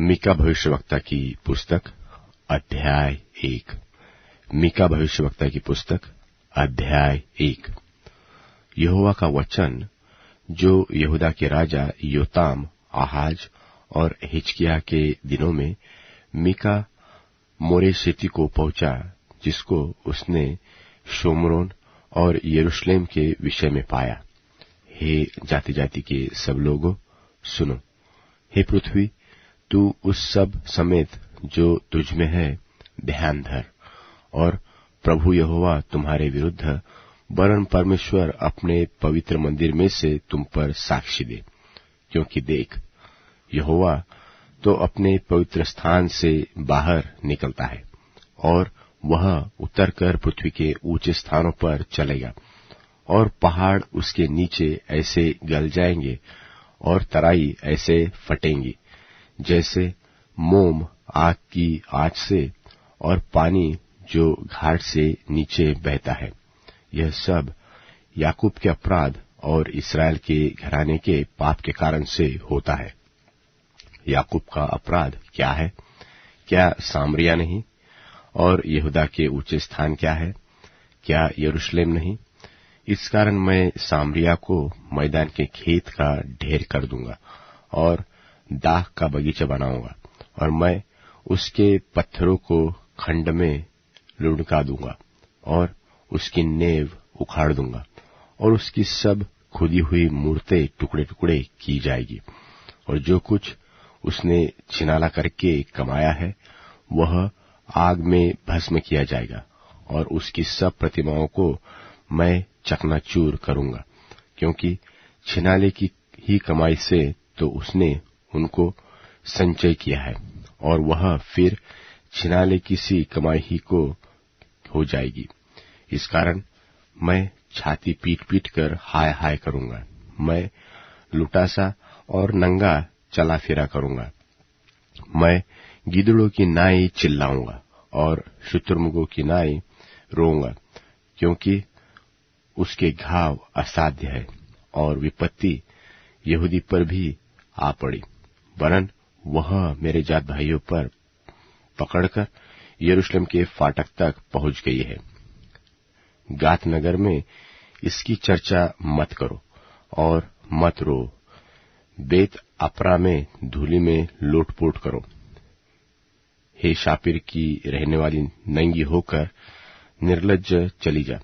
मीका भविष्यवक्ता की पुस्तक अध्याय 1। मीका भविष्यवक्ता की पुस्तक अध्याय 1। यहोवा का वचन जो यहूदा के राजा योताम, आहाज और हिजकिय्याह के दिनों में मीका मोरेशेती को पहुंचा, जिसको उसने शोमरोन और यरूशलेम के विषय में पाया। हे जाति जाति के सब लोगों, सुनो। हे पृथ्वी, तू उस सब समेत जो तुझ में है ध्यान धर, और प्रभु यहोवा तुम्हारे विरुद्ध वरन परमेश्वर अपने पवित्र मंदिर में से तुम पर साक्षी दे। क्योंकि देख, यहोवा तो अपने पवित्र स्थान से बाहर निकलता है, और वह उतरकर पृथ्वी के ऊंचे स्थानों पर चलेगा, और पहाड़ उसके नीचे ऐसे गल जाएंगे और तराई ऐसे फटेंगी, जैसे मोम आग की आंच से, और पानी जो घाट से नीचे बहता है। यह सब याकूब के अपराध और इस्राएल के घराने के पाप के कारण से होता है। याकूब का अपराध क्या है? क्या सामरिया नहीं? और यहूदा के ऊंचे स्थान क्या है? क्या यरूशलेम नहीं? इस कारण मैं सामरिया को मैदान के खेत का ढेर कर दूंगा और दाख का बगीचा बनाऊंगा, और मैं उसके पत्थरों को खंड में लुढ़का दूंगा, और उसकी नेव उखाड़ दूंगा, और उसकी सब खुदी हुई मूर्तें टुकड़े टुकड़े की जाएगी। और जो कुछ उसने छिनाला करके कमाया है, वह आग में भस्म किया जाएगा, और उसकी सब प्रतिमाओं को मैं चकनाचूर करूंगा, क्योंकि छिनाले की ही कमाई से तो उसने उनको संचय किया है, और वह फिर छिनाले की सी कमाई ही को हो जाएगी। इस कारण मैं छाती पीट पीट कर हाय हाय करूंगा। मैं लुटासा और नंगा चला फिरा करूंगा। मैं गिदड़ों की नाई चिल्लाऊंगा और शुतुरमुर्गों की नाई रोऊंगा, क्योंकि उसके घाव असाध्य है, और विपत्ति यहूदी पर भी आ पड़ी, वरन वह मेरे जात भाइयों पर पकड़कर यरूशलेम के फाटक तक पहुंच गई है। गात नगर में इसकी चर्चा मत करो और मत रो। बेत अपरा में धूलि में लोटपोट करो। हे शापिर की रहने वाली नंगी होकर निर्लज्ज चली जा।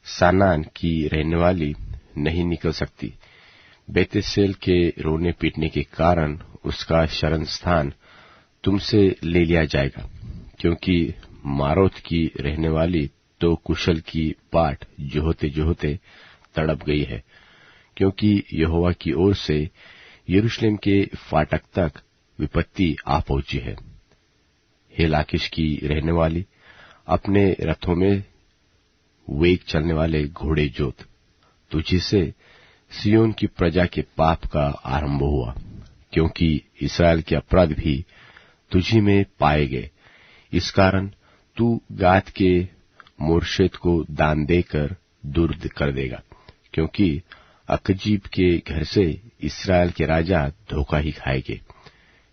सानान की रहने वाली नहीं निकल सकती। बेतेसेल के रोने पीटने के कारण उसका शरण स्थान तुमसे ले लिया जाएगा, क्योंकि मारोत की रहने वाली तो कुशल की बाट जोहते जोहते तड़प गई है, क्योंकि यहोवा की ओर से यरूशलेम के फाटक तक विपत्ति आ पहुंची है। हे लाकिश की रहने वाली, अपने रथों में वेग चलने वाले घोड़े जोत, तुझी से सियोन की प्रजा के पाप का आरंभ हुआ, क्योंकि इस्राएल के अपराध भी तुझी में पाए गए। इस कारण तू गात के मोर्शेत को दान देकर दूर कर देगा, क्योंकि अकजीब के घर से इस्राएल के राजा धोखा ही खाएंगे।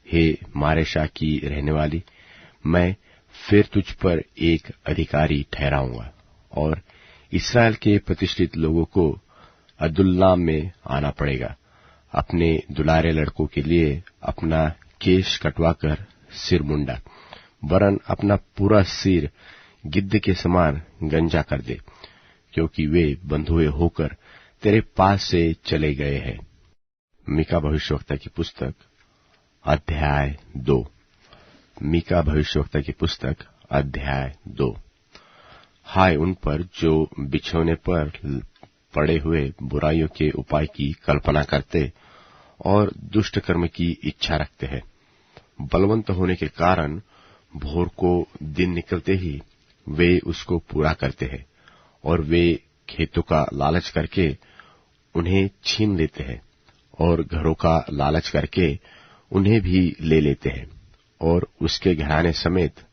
हे मारेशा की रहने वाली, मैं फिर तुझ पर एक अधिकारी ठहराऊंगा, और इस्राएल के प्रतिष्ठित लोगों को अदुल्लाम में आना पड़ेगा। अपने दुलारे लड़कों के लिए अपना केश कटवाकर सिर मुंडा, वरन अपना पूरा सिर गिद्ध के समान गंजा कर दे, क्योंकि वे बंधुए होकर तेरे पास से चले गए हैं। मीका भविष्यवक्ता की पुस्तक अध्याय 2। मीका भविष्यवक्ता की पुस्तक अध्याय 2। हाय उन पर जो बिछौने पर पड़े हुए बुराइयों के उपाय की कल्पना करते और दुष्ट कर्म की इच्छा रखते हैं। बलवंत होने के कारण भोर को दिन निकलते ही वे उसको पूरा करते हैं, और वे खेतों का लालच करके उन्हें छीन लेते हैं, और घरों का लालच करके उन्हें भी ले लेते हैं, और उसके घराने समेत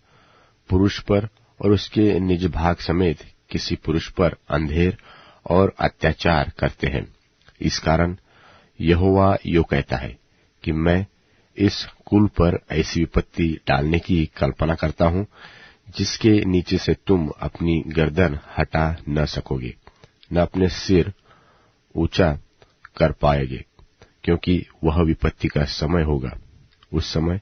पुरुष पर और उसके निज भाग समेत किसी पुरुष पर अंधेर और अत्याचार करते हैं। इस कारण यहोवा यो कहता है कि मैं इस कुल पर ऐसी विपत्ति डालने की कल्पना करता हूं जिसके नीचे से तुम अपनी गर्दन हटा न सकोगे, न अपने सिर ऊंचा कर पाएंगे, क्योंकि वह विपत्ति का समय होगा। उस समय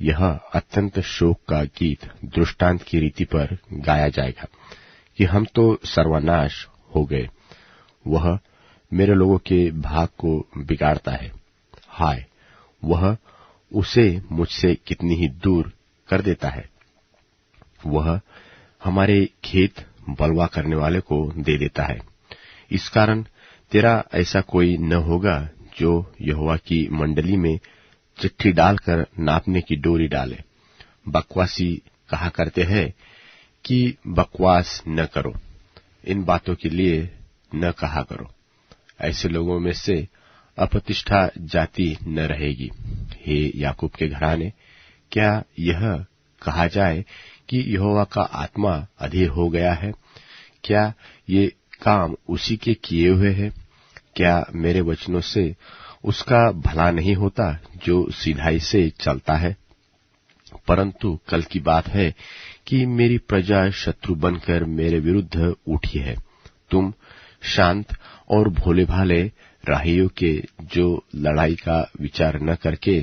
यह अत्यंत शोक का गीत दृष्टांत की रीति पर गाया जाएगा कि हम तो सर्वनाश हो गए, वह मेरे लोगों के भाग को बिगाड़ता है। हाय, वह उसे मुझसे कितनी ही दूर कर देता है। वह हमारे खेत बलवा करने वाले को दे देता है। इस कारण तेरा ऐसा कोई न होगा जो यहोवा की मंडली में चिट्ठी डालकर नापने की डोरी डाले। बकवासी कहा करते हैं कि बकवास न करो, इन बातों के लिए न कहा करो। ऐसे लोगों में से अप्रतिष्ठा जाति न रहेगी। हे याकूब के घराने, क्या यह कहा जाए कि यहोवा का आत्मा अधीर हो गया है? क्या ये काम उसी के किए हुए है? क्या मेरे वचनों से उसका भला नहीं होता जो सिधाई से चलता है? परंतु कल की बात है कि मेरी प्रजा शत्रु बनकर मेरे विरुद्ध उठी है। तुम शांत और भोले भाले राहियों के जो लड़ाई का विचार न करके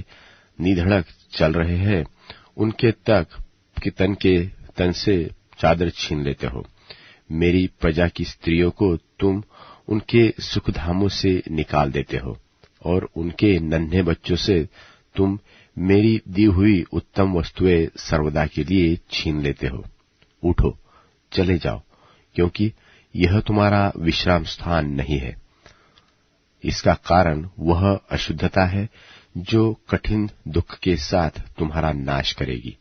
निधड़क चल रहे हैं, उनके तक के तन से चादर छीन लेते हो। मेरी प्रजा की स्त्रियों को तुम उनके सुखधामों से निकाल देते हो और उनके नन्हे बच्चों से तुम मेरी दी हुई उत्तम वस्तुएं सर्वदा के लिए छीन लेते हो। उठो, चले जाओ, क्योंकि यह तुम्हारा विश्राम स्थान नहीं है। इसका कारण वह अशुद्धता है जो कठिन दुख के साथ तुम्हारा नाश करेगी।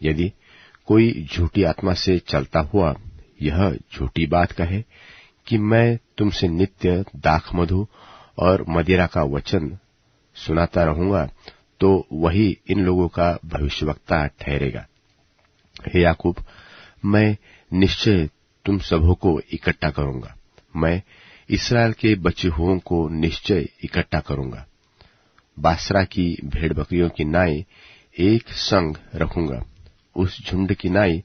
यदि कोई झूठी आत्मा से चलता हुआ यह झूठी बात कहे कि मैं तुमसे नित्य दाखमधु और मदिरा का वचन सुनाता रहूंगा, तो वही इन लोगों का भविष्यवक्ता ठहरेगा। हे याकूब, मैं निश्चय तुम सबों को इकट्ठा करूंगा। मैं इस्राएल के बचे हुओं को निश्चय इकट्ठा करूंगा। बासरा की भेड़ बकरियों की नाई एक संग रखूंगा। उस झुंड की नाई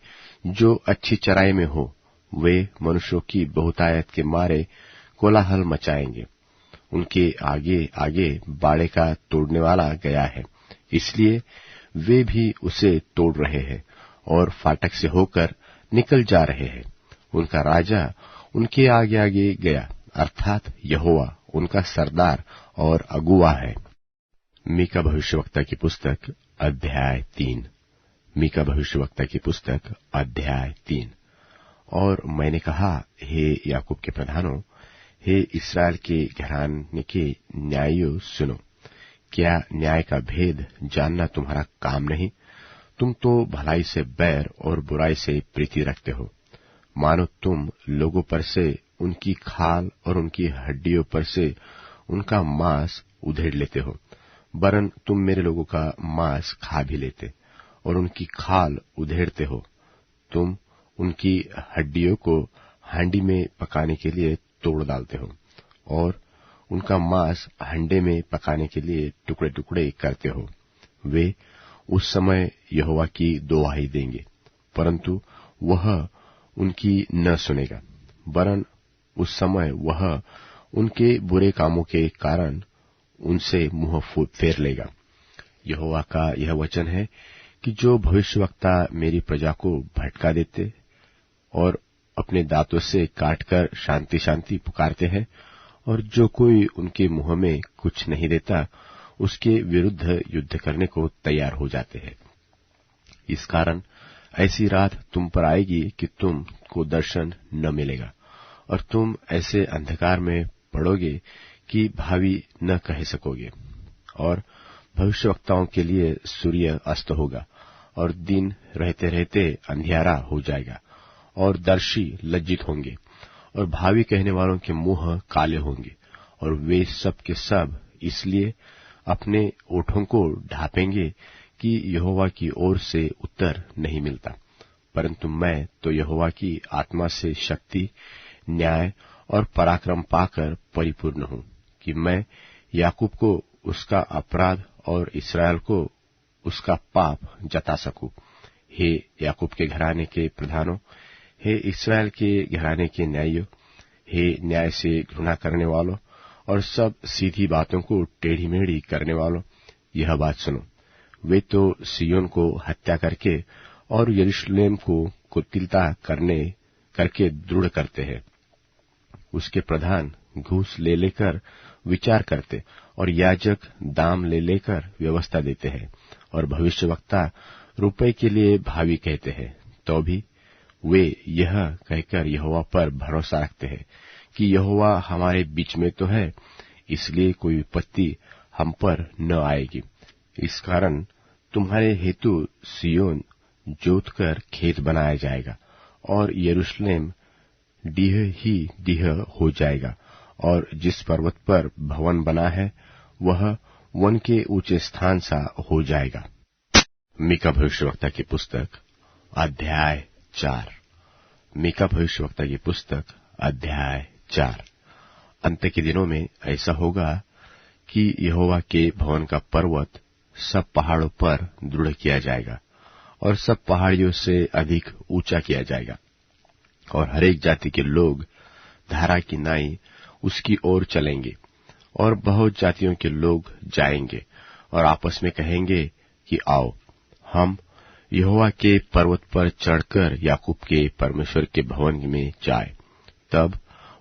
जो अच्छी चराई में हो, वे मनुष्यों की बहुतायत के मारे कोलाहल मचाएंगे। उनके आगे आगे बाड़े का तोड़ने वाला गया है, इसलिए वे भी उसे तोड़ रहे हैं और फाटक से होकर निकल जा रहे हैं। उनका राजा उनके आगे आगे गया, अर्थात यहोवा उनका सरदार और अगुवा है। मीका भविष्यवक्ता की पुस्तक अध्याय 3। मीका भविष्यवक्ता की पुस्तक अध्याय 3। और मैंने कहा, हे याकूब के प्रधानों, हे इस्राएल के घराने के न्यायियों, सुनो। क्या न्याय का भेद जानना तुम्हारा काम नहीं? तुम तो भलाई से बैर और बुराई से प्रीति रखते हो। मानो तुम लोगों पर से उनकी खाल और उनकी हड्डियों पर से उनका मांस उधेड़ लेते हो, वरन तुम मेरे लोगों का मांस खा भी लेते और उनकी खाल उधेड़ते हो। तुम उनकी हड्डियों को हांडी में पकाने के लिए तोड़ डालते हो और उनका मांस हंडे में पकाने के लिए टुकड़े टुकड़े करते हो। वे उस समय यहोवा की दुहाई देंगे, परंतु वह उनकी न सुनेगा, वरन उस समय वह उनके बुरे कामों के कारण उनसे मुंह फेर लेगा। यहोवा का यह वचन है कि जो भविष्यवक्ता मेरी प्रजा को भटका देते और अपने दांतों से काटकर शांति शांति पुकारते हैं, और जो कोई उनके मुंह में कुछ नहीं देता, उसके विरुद्ध युद्ध करने को तैयार हो जाते हैं। इस कारण ऐसी रात तुम पर आएगी कि तुम को दर्शन न मिलेगा और तुम ऐसे अंधकार में पड़ोगे कि भावी न कह सकोगे। और भविष्यवक्ताओं के लिए सूर्य अस्त होगा और दिन रहते रहते अंधियारा हो जाएगा और दर्शी लज्जित होंगे और भावी कहने वालों के मुंह काले होंगे, और वे सब के सब इसलिए अपने ओठों को ढांपेंगे कि यहोवा की ओर से उत्तर नहीं मिलता। परंतु मैं तो यहोवा की आत्मा से शक्ति, न्याय और पराक्रम पाकर परिपूर्ण हूं, कि मैं याकूब को उसका अपराध और इस्राएल को उसका पाप जता सकूं। हे याकूब के घराने के प्रधानों, हे इस्राएल के घराने के न्यायियों, हे न्याय से घृणा करने वालों और सब सीधी बातों को टेढ़ी मेढ़ी करने वालों, यह बात सुनो। वे तो सिय्योन को हत्या करके और यरूशलेम को कुटिलता करके दृढ़ करते हैं। उसके प्रधान घूस ले लेकर विचार करते और याजक दाम ले लेकर व्यवस्था देते हैं और भविष्यवक्ता रुपए के लिए भावी कहते हैं। तो भी वे यह कहकर यहोवा पर भरोसा रखते हैं कि यहोवा हमारे बीच में तो है, इसलिए कोई विपत्ति हम पर न आएगी। इस कारण तुम्हारे हेतु सिय्योन जोतकर खेत बनाया जाएगा और यरूशलेम डीह ही डीह हो जाएगा, और जिस पर्वत पर भवन बना है वह वन के ऊंचे स्थान सा हो जाएगा। मीका भविष्यवक्ता की पुस्तक अध्याय 4। मीका भविष्यवक्ता की पुस्तक अध्याय 4। अंत के दिनों में ऐसा होगा कि यहोवा के भवन का पर्वत सब पहाड़ों पर दृढ़ किया जाएगा और सब पहाड़ियों से अधिक ऊंचा किया जाएगा, और हरेक जाति के लोग धारा की नाई उसकी ओर चलेंगे, और बहुत जातियों के लोग जाएंगे और आपस में कहेंगे कि आओ हम यहोवा के पर्वत पर चढ़कर याकूब के परमेश्वर के भवन में जाए। तब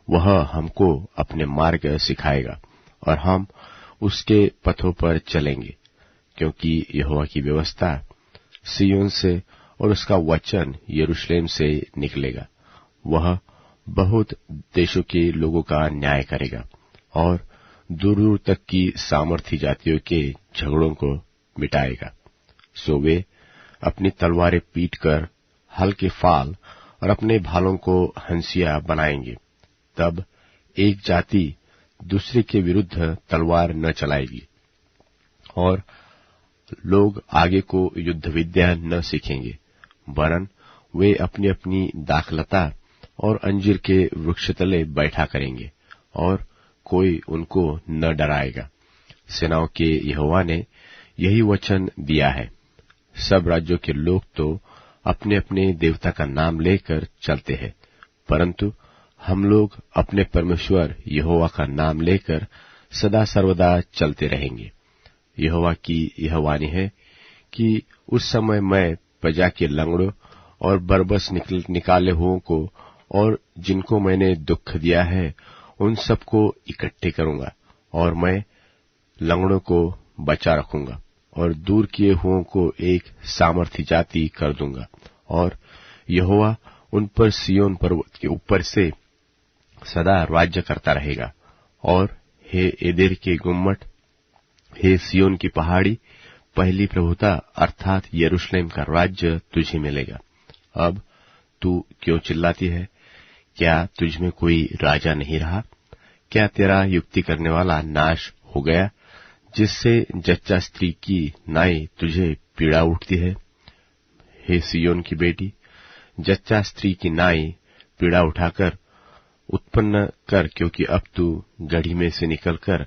वह हमको अपने मार्ग सिखाएगा और हम उसके पथों पर चलेंगे, क्योंकि यहोवा की व्यवस्था सिय्योन से और उसका वचन यरूशलेम से निकलेगा। वह बहुत देशों के लोगों का न्याय करेगा और दूर दूर तक की सामर्थी जातियों के झगड़ों को मिटाएगा। सो वे अपनी तलवारें पीटकर हल के फाल और अपने भालों को हंसिया बनाएंगे। तब एक जाति दूसरे के विरुद्ध तलवार न चलाएगी और लोग आगे को युद्ध विद्या न सीखेंगे, वरन वे अपनी अपनी दाखलता और अंजीर के वृक्ष तले बैठा करेंगे और कोई उनको न डराएगा। सेनाओं के यहोवा ने यही वचन दिया है। सब राज्यों के लोग तो अपने अपने देवता का नाम लेकर चलते हैं, परंतु हम लोग अपने परमेश्वर यहोवा का नाम लेकर सदा सर्वदा चलते रहेंगे। यहोवा की यह वाणी है कि उस समय मैं प्रजा के लंगड़ों और बरबस निकाले हुओं को और जिनको मैंने दुख दिया है उन सबको इकट्ठे करूंगा, और मैं लंगड़ों को बचा रखूंगा और दूर किए हुओं को एक सामर्थी जाति कर दूंगा, और यहोवा उन पर सिय्योन पर्वत के ऊपर से सदा राज्य करता रहेगा। और हे एदेर के गुम्मट, हे सिय्योन की पहाड़ी, पहली प्रभुता अर्थात यरूशलेम का राज्य तुझे मिलेगा। अब तू क्यों चिल्लाती है? क्या तुझ में कोई राजा नहीं रहा? क्या तेरा युक्ति करने वाला नाश हो गया, जिससे जच्चा स्त्री की नाई तुझे पीड़ा उठती है? हे सिय्योन की बेटी, जच्चा स्त्री की नाई पीड़ा उठाकर उत्पन्न कर, क्योंकि अब तू गढ़ी में से निकलकर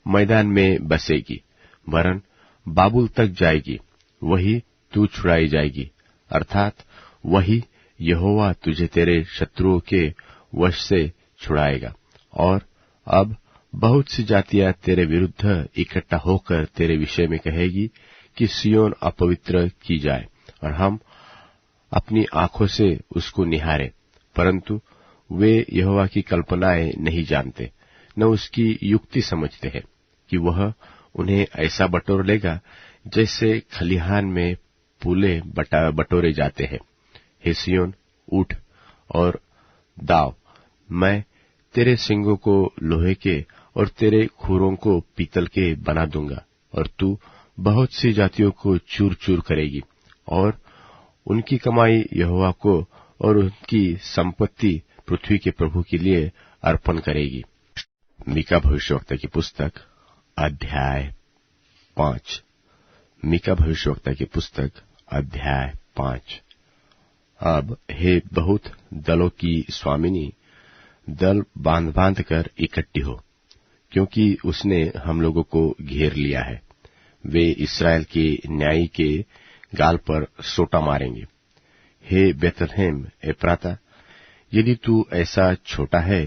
मैदान में बसेगी, वरन बाबुल तक जाएगी, वही तू छुड़ाई जाएगी, अर्थात वही यहोवा तुझे तेरे शत्रुओं के वश से छुड़ाएगा। और अब बहुत सी जातियां तेरे विरुद्ध इकट्ठा होकर तेरे विषय में कहेगी कि सिय्योन अपवित्र की जाए और हम अपनी आंखों से उसको निहारें, परंतु वे यहोवा की कल्पनाएं नहीं जानते, न उसकी युक्ति समझते हैं कि वह उन्हें ऐसा बटोर लेगा जैसे खलिहान में पूले बटोरे जाते हैं। हे सिय्योन, उठ और दाव, मैं तेरे सिंगों को लोहे के और तेरे खुरों को पीतल के बना दूंगा, और तू बहुत सी जातियों को चूर चूर करेगी और उनकी कमाई यहोवा को और उनकी संपत्ति पृथ्वी के प्रभु के लिए अर्पण करेगी। मीका भविष्यवक्ता की पुस्तक अध्याय 5। मीका भविष्यवक्ता की पुस्तक अध्याय 5। अब हे बहुत दलों की स्वामिनी, दल बांध बांध कर इकट्ठी हो, क्योंकि उसने हम लोगों को घेर लिया है। वे इस्राएल के न्यायी के गाल पर सोटा मारेंगे। हे बेथलेहम एप्राता, यदि तू ऐसा छोटा है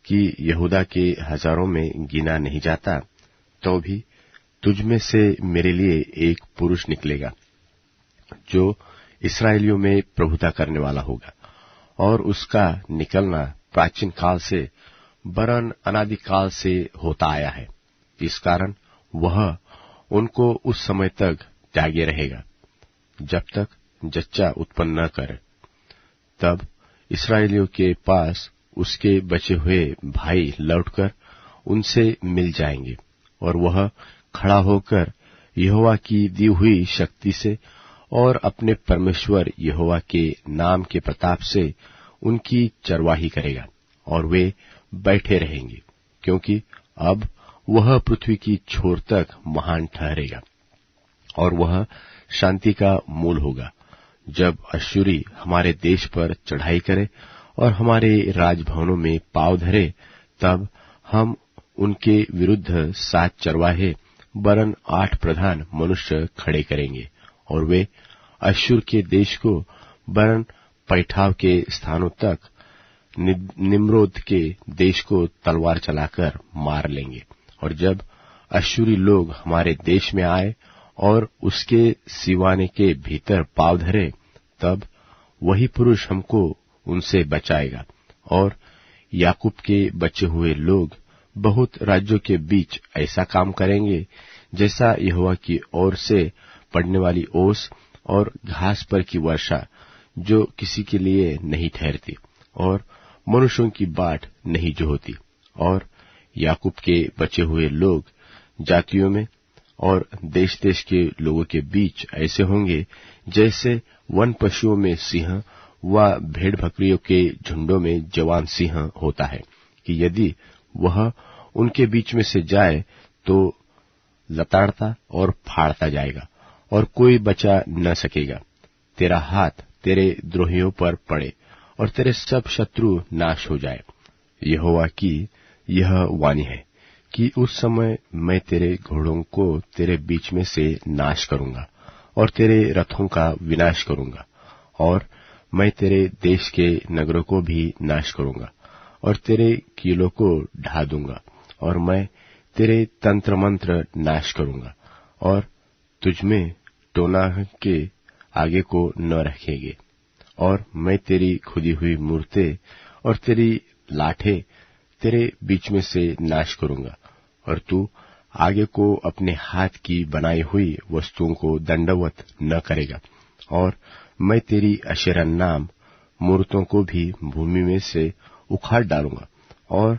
कि यहूदा के हजारों में गिना नहीं जाता, तो भी तुझ में से मेरे लिए एक पुरुष निकलेगा जो इस्राएलियों में प्रभुता करने वाला होगा, और उसका निकलना प्राचीन काल से वरन अनादिकाल से होता आया है। इस कारण वह उनको उस समय तक त्यागे रहेगा जब तक जच्चा उत्पन्न न करे। तब इस्राएलियों के पास उसके बचे हुए भाई लौटकर उनसे मिल जाएंगे, और वह खड़ा होकर यहोवा की दी हुई शक्ति से और अपने परमेश्वर यहोवा के नाम के प्रताप से उनकी चरवाही करेगा, और वे बैठे रहेंगे, क्योंकि अब वह पृथ्वी की छोर तक महान ठहरेगा, और वह शांति का मूल होगा। जब अश्शूरी हमारे देश पर चढ़ाई करे और हमारे राजभवनों में पाँव धरे, तब हम उनके विरुद्ध 7 चरवाहे वरन 8 प्रधान मनुष्य खड़े करेंगे, और वे अश्शूर के देश को वरन पैठाव के स्थानों तक निम्रोद के देश को तलवार चलाकर मार लेंगे। और जब अश्शूरी लोग हमारे देश में आए और उसके सिवाने के भीतर पाँव धरे, तब वही पुरुष हमको उनसे बचाएगा, और याकूब के बचे हुए लोग बहुत राज्यों के बीच ऐसा काम करेंगे जैसा यहोवा की ओर से पड़ने वाली ओस और घास पर की वर्षा, जो किसी के लिए नहीं ठहरती और मनुष्यों की बाट नहीं जोहती। और याकूब के बचे हुए लोग जातियों में और देश देश के लोगों के बीच ऐसे होंगे जैसे वन पशुओं में सिंह व भेड़ बकरियों के झुंडों में जवान सिंह होता है, कि यदि वह उनके बीच में से जाए तो लताड़ता और फाड़ता जाएगा, और कोई बचा न सकेगा। तेरा हाथ तेरे द्रोहियों पर पड़े, और तेरे सब शत्रु नाश हो जाए। यहोवा की यह वाणी है कि उस समय मैं तेरे घोड़ों को तेरे बीच में से नाश करूंगा, और तेरे रथों का विनाश करूंगा, और मैं तेरे देश के नगरों को भी नाश करूंगा, और तेरे किलों को ढा दूंगा, और मैं तेरे तंत्र मंत्र नाश करूंगा, और तुझमें टोना के आगे को न रखेंगे। और मैं तेरी खुदी हुई मूर्तें और तेरी लाठें तेरे बीच में से नाश करूंगा, और तू आगे को अपने हाथ की बनाई हुई वस्तुओं को दंडवत न करेगा। और मैं तेरी अशेरा नाम मूर्तों को भी भूमि में से उखाड़ डालूंगा, और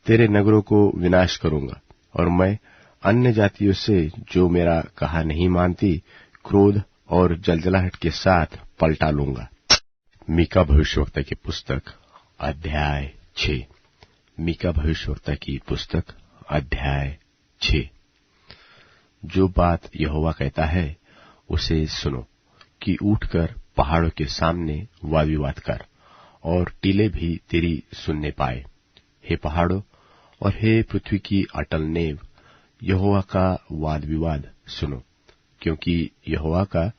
तेरे नगरों को विनाश करूंगा, और मैं अन्य जातियों से जो मेरा कहा नहीं मानती, क्रोध और जलजलाहट के साथ पलटा लूंगा। मीका भविष्यवक्ता की पुस्तक अध्याय 6। मीका भविष्यवक्ता की पुस्तक अध्याय 6। जो बात यहोवा कहता है उसे सुनो, कि उठकर पहाड़ों के सामने वाद विवाद कर, और टीले भी तेरी सुनने पाए। हे पहाड़ों और हे पृथ्वी की अटल नेव, यहोवा का वाद विवाद सुनो, क्योंकि यहोवा का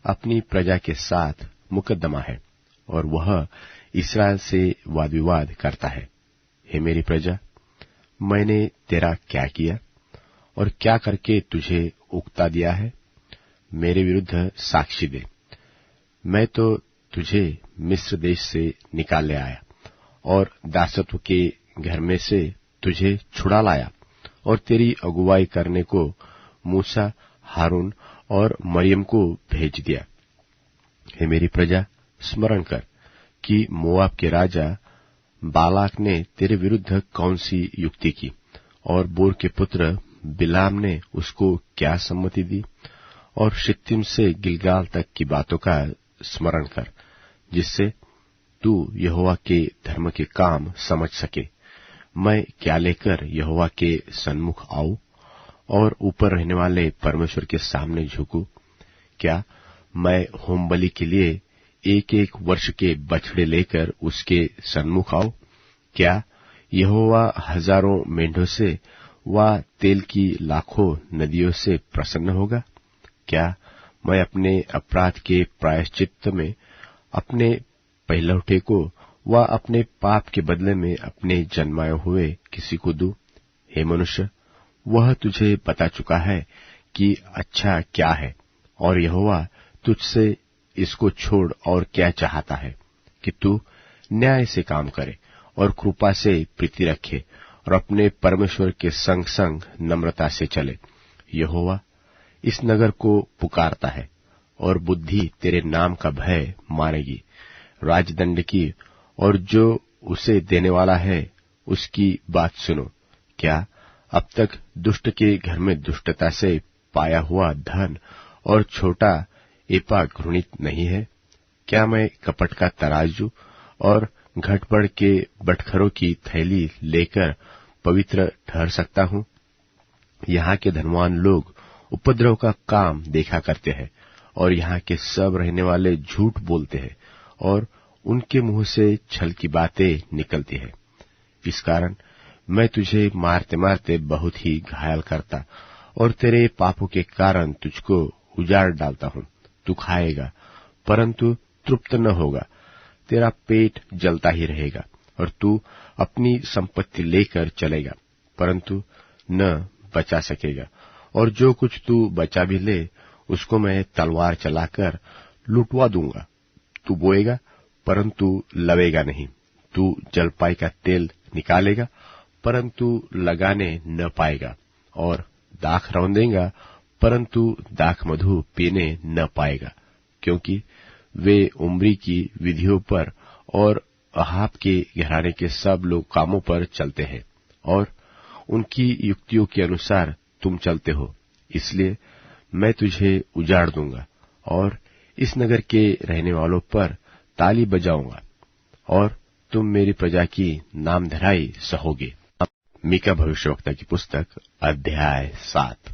अपनी प्रजा के साथ मुकद्दमा है, और वह इस्राएल से वाद विवाद करता है। हे मेरी प्रजा, मैंने तेरा क्या किया और क्या करके तुझे उकता दिया है? मेरे विरुद्ध साक्षी दे। मैं तो तुझे मिस्र देश से निकाल ले आया, और दासत्व के घर में से तुझे छुड़ा लाया, और तेरी अगुवाई करने को मूसा, हारून और मरियम को भेज दिया। हे मेरी प्रजा, स्मरण कर कि मोआब के राजा बालाक ने तेरे विरुद्ध कौन सी युक्ति की, और बोर के पुत्र बिलाम ने उसको क्या सम्मति दी। और शित्तीम से गिलगाल तक की बातों का स्मरण कर, जिससे तू यहोवा के धर्म के काम समझ सके। मैं क्या लेकर यहोवा के सन्मुख आऊं और ऊपर रहने वाले परमेश्वर के सामने झुकूं? क्या मैं होम बलि के लिए 1-1 वर्ष के बछड़े लेकर उसके सन्मुख आऊं? क्या यहोवा हजारों मेंढों से वह तेल की लाखों नदियों से प्रसन्न होगा? क्या मैं अपने अपराध के प्रायश्चित्त में अपने पहलौठे को व अपने पाप के बदले में अपने जन्माए हुए किसी को दूं? हे मनुष्य, वह तुझे बता चुका है कि अच्छा क्या है, और यहोवा तुझसे इसको छोड़ और क्या चाहता है कि तू न्याय से काम करे और कृपा से प्रीति रखे और अपने परमेश्वर के संग संग नम्रता से चले। यहोवा इस नगर को पुकारता है और बुद्धि तेरे नाम का भय मानेगी। राजदंड की और जो उसे देने वाला है उसकी बात सुनो। क्या अब तक दुष्ट के घर में दुष्टता से पाया हुआ धन और छोटा एपा घृणित नहीं है? क्या मैं कपट का तराजू और घटपड़ के बटखरों की थैली लेकर पवित्र ठहर सकता हूं? यहाँ के धनवान लोग उपद्रव का काम देखा करते हैं और यहाँ के सब रहने वाले झूठ बोलते हैं और उनके मुंह से छल की बातें निकलती है। इस कारण मैं तुझे मारते मारते बहुत ही घायल करता और तेरे पापों के कारण तुझको उजाड़ डालता हूं। तू खाएगा परंतु तृप्त न होगा, तेरा पेट जलता ही रहेगा और तू अपनी संपत्ति लेकर चलेगा परंतु न बचा सकेगा, और जो कुछ तू बचा भी ले उसको मैं तलवार चलाकर लुटवा दूंगा। तू बोएगा परंतु लवेगा नहीं, तू जलपाई का तेल निकालेगा परंतु लगाने न पाएगा, और दाख रौंदेगा परंतु दाख मधु पीने न पाएगा, क्योंकि वे उम्री की विधियों पर और अहाब के घराने के सब लोग कामों पर चलते हैं और उनकी युक्तियों के अनुसार तुम चलते हो। इसलिए मैं तुझे उजाड़ दूंगा और इस नगर के रहने वालों पर ताली बजाऊंगा और तुम मेरी प्रजा की नामधराई सहोगे। मीका भविष्यवक्ता की पुस्तक अध्याय 7।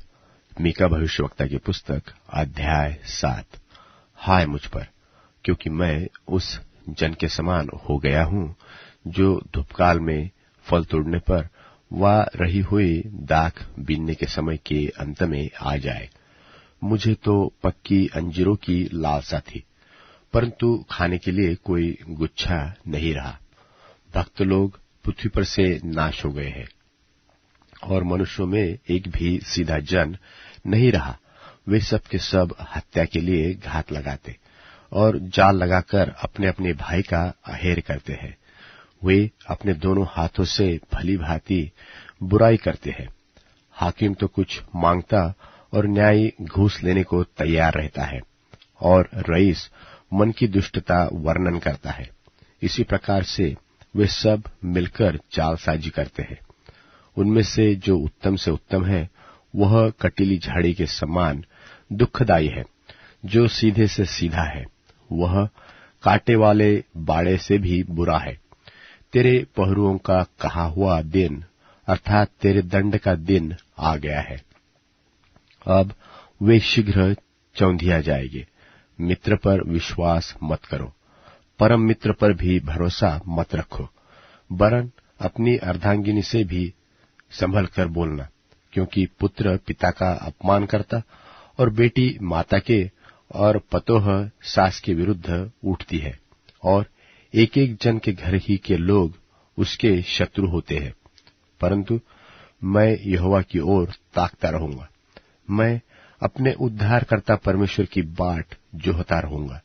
मीका भविष्यवक्ता की पुस्तक अध्याय 7। हाय मुझ पर, क्योंकि मैं उस जन के समान हो गया हूं जो धूपकाल में फल तोड़ने पर व रही हुई दाख बीनने के समय के अंत में आ जाए। मुझे तो पक्की अंजीरों की लालसा थी, परंतु खाने के लिए कोई गुच्छा नहीं रहा। भक्त लोग पृथ्वी पर से नाश हो गए हैं और मनुष्यों में एक भी सीधा जन नहीं रहा। वे सब के सब हत्या के लिए घात लगाते और जाल लगाकर अपने अपने भाई का अहेर करते हैं। वे अपने दोनों हाथों से भली भांति बुराई करते हैं। हाकिम तो कुछ मांगता और न्यायी घूस लेने को तैयार रहता है, और रईस मन की दुष्टता वर्णन करता है। इसी प्रकार से वे सब मिलकर चालसाजी करते हैं। उनमें से जो उत्तम से उत्तम है वह कटीली झाड़ी के समान दुखदायी है, जो सीधे से सीधा है वह कांटे वाले बाड़े से भी बुरा है। तेरे पहरुओं का कहा हुआ दिन अर्थात तेरे दंड का दिन आ गया है। अब वे शीघ्र चौंधिया जाएंगे। मित्र पर विश्वास मत करो, परम मित्र पर भी भरोसा मत रखो। वरन अपनी अर्धांगिनी से भी संभल कर बोलना, क्योंकि पुत्र पिता का अपमान करता और बेटी माता के और पतोह सास के विरुद्ध उठती है, और एक एक जन के घर ही के लोग उसके शत्रु होते हैं। परंतु मैं यहोवा की ओर ताकता रहूंगा। मैं अपने उद्धारकर्ता परमेश्वर की बाट जोहता रहूंगा।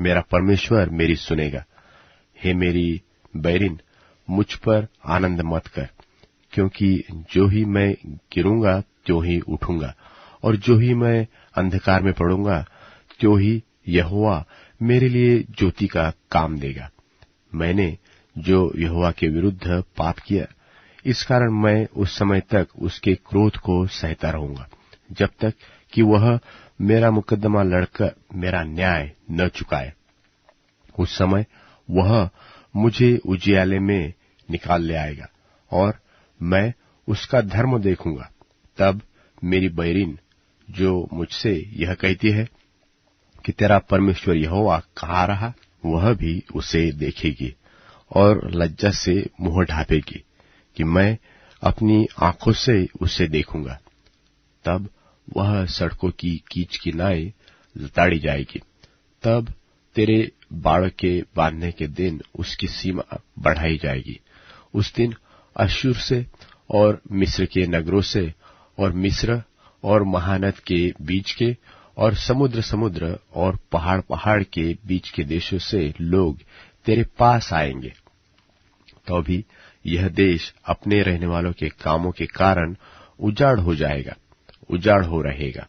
मेरा परमेश्वर मेरी सुनेगा। हे मेरी बैरिन, मुझ पर आनंद मत कर, क्योंकि जो ही मैं गिरूंगा त्यों ही उठूंगा, और जो ही मैं अंधकार में पड़ूंगा त्यों ही यहोवा मेरे लिए ज्योति का काम देगा। मैंने जो यहोवा के विरुद्ध पाप किया, इस कारण मैं उस समय तक उसके क्रोध को सहता रहूंगा, जब तक कि वह मेरा मुकदमा लड़कर मेरा न्याय न चुकाए। उस समय वह मुझे उजियाले में निकाल ले आएगा और मैं उसका धर्म देखूंगा। तब मेरी बैरिन जो मुझसे यह कहती है कि तेरा परमेश्वर यहोवा कहाँ रहा, वह भी उसे देखेगी और लज्जा से मुंह ढांपेगी कि मैं अपनी आंखों से उसे देखूंगा। तब वह सड़कों की कीच किनाई लताड़ी जाएगी। तब तेरे बाड़ के बांधने के दिन उसकी सीमा बढ़ाई जाएगी। उस दिन अश्शूर से और मिस्र के नगरों से और मिस्र और महानद के बीच के और समुद्र और पहाड़ के बीच के देशों से लोग तेरे पास आएंगे। तो भी यह देश अपने रहने वालों के कामों के कारण उजाड़ हो जाएगा, उजाड़ हो रहेगा।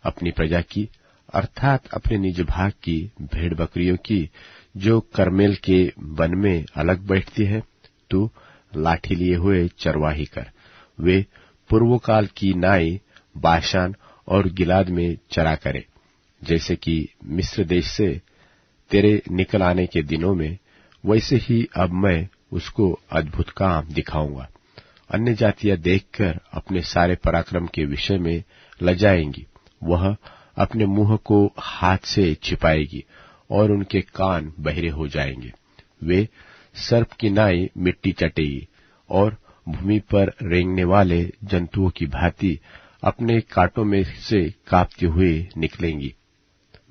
अपनी प्रजा की अर्थात अपने निज भाग की भेड़ बकरियों की जो करमेल के वन में अलग बैठती है, तू लाठी लिए हुए चरवाही कर। वे पूर्वकाल की नाई बाशान और गिलाद में चरा करे, जैसे कि मिस्र देश से तेरे निकल आने के दिनों में, वैसे ही अब मैं उसको अद्भुत काम दिखाऊंगा। अन्य जातियां देखकर अपने सारे पराक्रम के विषय में लजाएंगी। वह अपने मुंह को हाथ से छिपाएगी और उनके कान बहरे हो जाएंगे। वे सर्प की नाई मिट्टी चटेगी और भूमि पर रेंगने वाले जंतुओं की भांति अपने कांटों में से कांपते हुए निकलेंगी।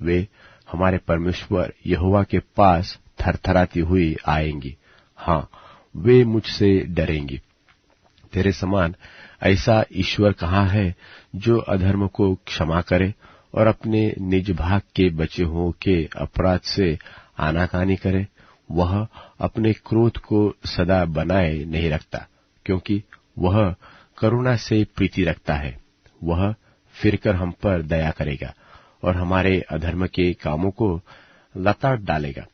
वे हमारे परमेश्वर यहोवा के पास थरथराती हुई आएंगी। हाँ, वे मुझसे डरेंगी। तेरे समान ऐसा ईश्वर कहाँ है जो अधर्म को क्षमा करे और अपने निज भाग के बचे हुओं के अपराध से आनाकानी करे। वह अपने क्रोध को सदा बनाए नहीं रखता, क्योंकि वह करुणा से प्रीति रखता है। वह फिरकर हम पर दया करेगा और हमारे अधर्म के कामों को लताड़ डालेगा।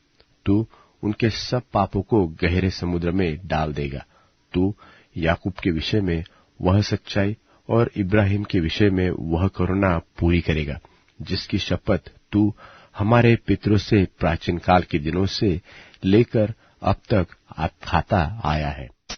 तू उनके सब पापों को गहरे समुद्र में डाल देगा। तू याकूब के विषय में वह सच्चाई और इब्राहिम के विषय में वह करुणा पूरी करेगा, जिसकी शपथ तू हमारे पितरों से प्राचीन काल के दिनों से लेकर अब तक खाता आया है।